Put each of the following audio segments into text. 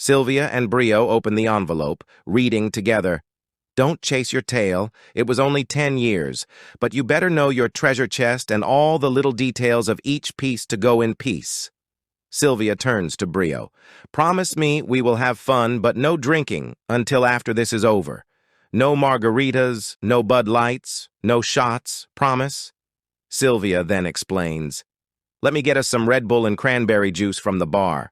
Sylvia and Brio open the envelope, reading together. Don't chase your tail. It was only 10 years, but you better know your treasure chest and all the little details of each piece to go in peace. Sylvia turns to Brio. Promise me we will have fun, but no drinking until after this is over. No margaritas, no Bud Lights, no shots, promise? Sylvia then explains. Let me get us some Red Bull and cranberry juice from the bar.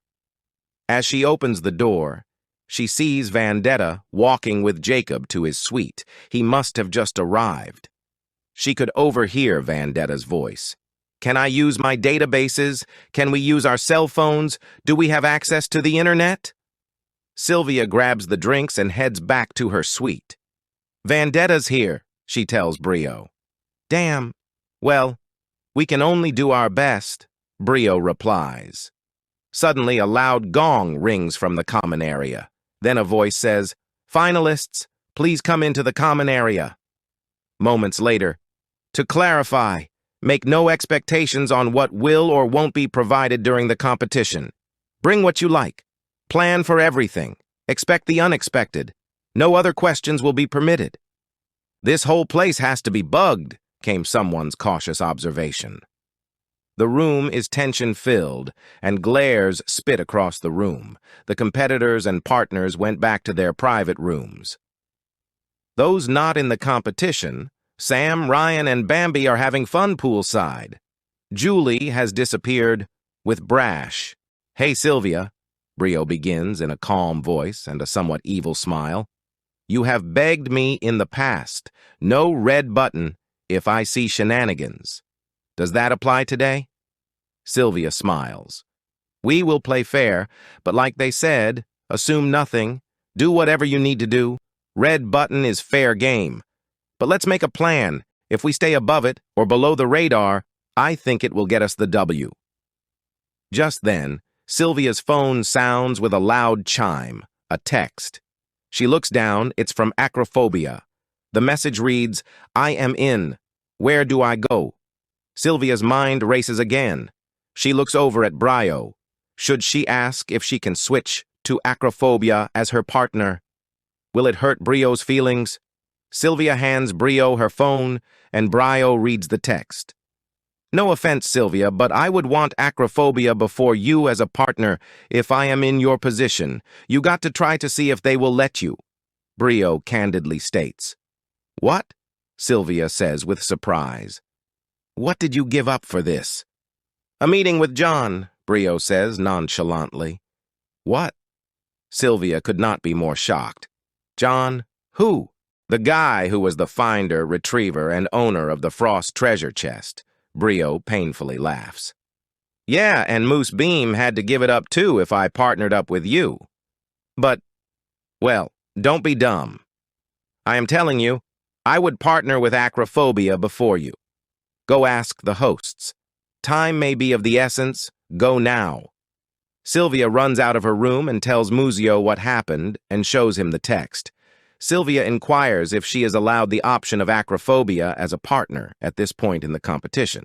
As she opens the door, she sees Vendetta walking with Jacob to his suite. He must have just arrived. She could overhear Vendetta's voice. Can I use my databases? Can we use our cell phones? Do we have access to the internet? Sylvia grabs the drinks and heads back to her suite. Vendetta's here, she tells Brio. Damn. Well, we can only do our best, Brio replies. Suddenly, a loud gong rings from the common area. Then a voice says, Finalists, please come into the common area. Moments later, to clarify, make no expectations on what will or won't be provided during the competition. Bring what you like. Plan for everything. Expect the unexpected. No other questions will be permitted. This whole place has to be bugged, came someone's cautious observation. The room is tension-filled, and glares spit across the room. The competitors and partners went back to their private rooms. Those not in the competition, Sam, Ryan, and Bambi are having fun poolside. Julie has disappeared with Brash. Hey, Sylvia, Brio begins in a calm voice and a somewhat evil smile. You have begged me in the past. No red button if I see shenanigans. Does that apply today? Sylvia smiles. We will play fair, but like they said, assume nothing. Do whatever you need to do. Red button is fair game. But let's make a plan. If we stay above it or below the radar, I think it will get us the W. Just then, Sylvia's phone sounds with a loud chime, a text. She looks down, it's from Acrophobia. The message reads, I am in. Where do I go? Sylvia's mind races again. She looks over at Brio. Should she ask if she can switch to Acrophobia as her partner? Will it hurt Brio's feelings? Sylvia hands Brio her phone, and Brio reads the text. No offense, Sylvia, but I would want Acrophobia before you as a partner if I am in your position. You got to try to see if they will let you. Brio candidly states. What? Sylvia says with surprise. What did you give up for this? A meeting with John, Brio says nonchalantly. What? Sylvia could not be more shocked. John? Who? The guy who was the finder, retriever, and owner of the Frost treasure chest. Brio painfully laughs. Yeah, and Moose Beam had to give it up too if I partnered up with you. But, well, don't be dumb. I am telling you, I would partner with Acrophobia before you. Go ask the hosts. Time may be of the essence. Go now. Sylvia runs out of her room and tells Muzio what happened and shows him the text. Sylvia inquires if she is allowed the option of Acrophobia as a partner at this point in the competition.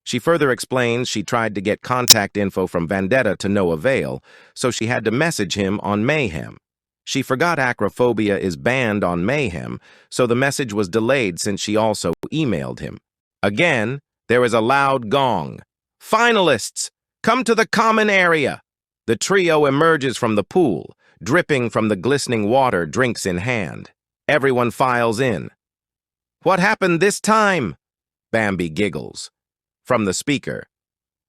She further explains she tried to get contact info from Vendetta to no avail, so she had to message him on Mayhem. She forgot Acrophobia is banned on Mayhem, so the message was delayed since she also emailed him. Again, there is a loud gong. Finalists, come to the common area. The trio emerges from the pool, dripping from the glistening water, drinks in hand. Everyone files in. What happened this time? Bambi giggles. From the speaker.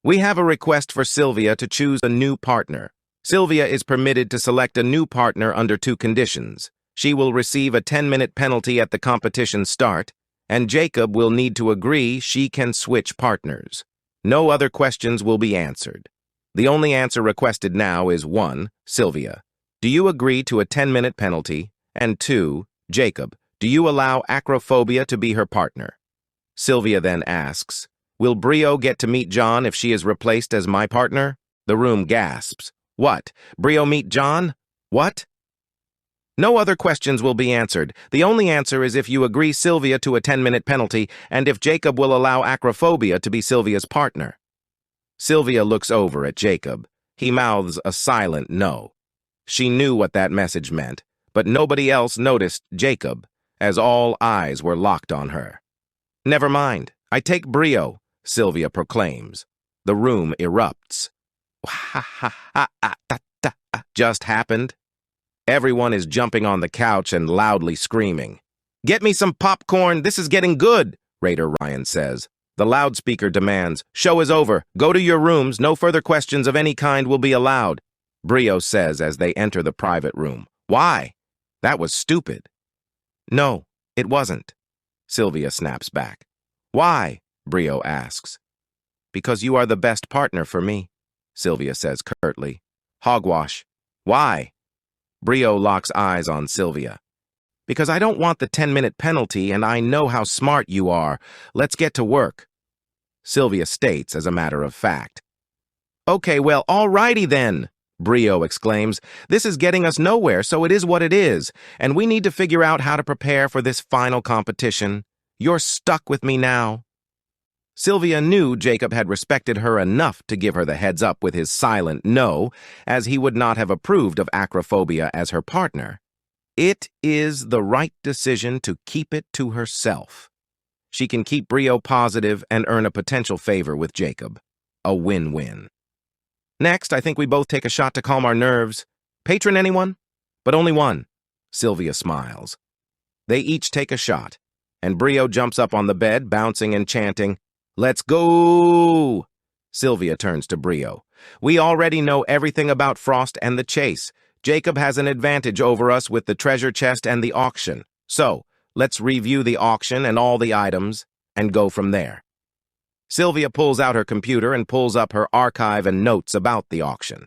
We have a request for Sylvia to choose a new partner. Sylvia is permitted to select a new partner under 2 conditions. She will receive a 10-minute penalty at the competition start, and Jacob will need to agree she can switch partners. No other questions will be answered. The only answer requested now is 1, Sylvia. Do you agree to a 10-minute penalty? And 2, Jacob, do you allow Acrophobia to be her partner? Sylvia then asks, will Brio get to meet John if she is replaced as my partner? The room gasps. What? Brio meet John? What? No other questions will be answered. The only answer is if you agree Sylvia to a 10-minute penalty and if Jacob will allow Acrophobia to be Sylvia's partner. Sylvia looks over at Jacob. He mouths a silent no. She knew what that message meant, but nobody else noticed Jacob, as all eyes were locked on her. "Never mind, I take Brio," Sylvia proclaims. The room erupts. Just happened? Everyone is jumping on the couch and loudly screaming. "Get me some popcorn, this is getting good," Raider Ryan says. The loudspeaker demands, "Show is over, go to your rooms, no further questions of any kind will be allowed," Brio says as they enter the private room. "Why? That was stupid." "No, it wasn't," Sylvia snaps back. "Why?" Brio asks. "Because you are the best partner for me," Sylvia says curtly. "Hogwash." "Why?" Brio locks eyes on Sylvia. "Because I don't want the 10-minute penalty and I know how smart you are. Let's get to work," Sylvia states as a matter of fact. "Okay, well, alrighty then," Brio exclaims. "This is getting us nowhere, so it is what it is, and we need to figure out how to prepare for this final competition. You're stuck with me now." Sylvia knew Jacob had respected her enough to give her the heads up with his silent no, as he would not have approved of Acrophobia as her partner. It is the right decision to keep it to herself. She can keep Brio positive and earn a potential favor with Jacob. A win-win. "Next, I think we both take a shot to calm our nerves. Patron, anyone?" "But only one." Sylvia smiles. They each take a shot, and Brio jumps up on the bed, bouncing and chanting, "Let's go!" Sylvia turns to Brio. "We already know everything about Frost and the chase. Jacob has an advantage over us with the treasure chest and the auction. So, let's review the auction and all the items, and go from there." Sylvia pulls out her computer and pulls up her archive and notes about the auction.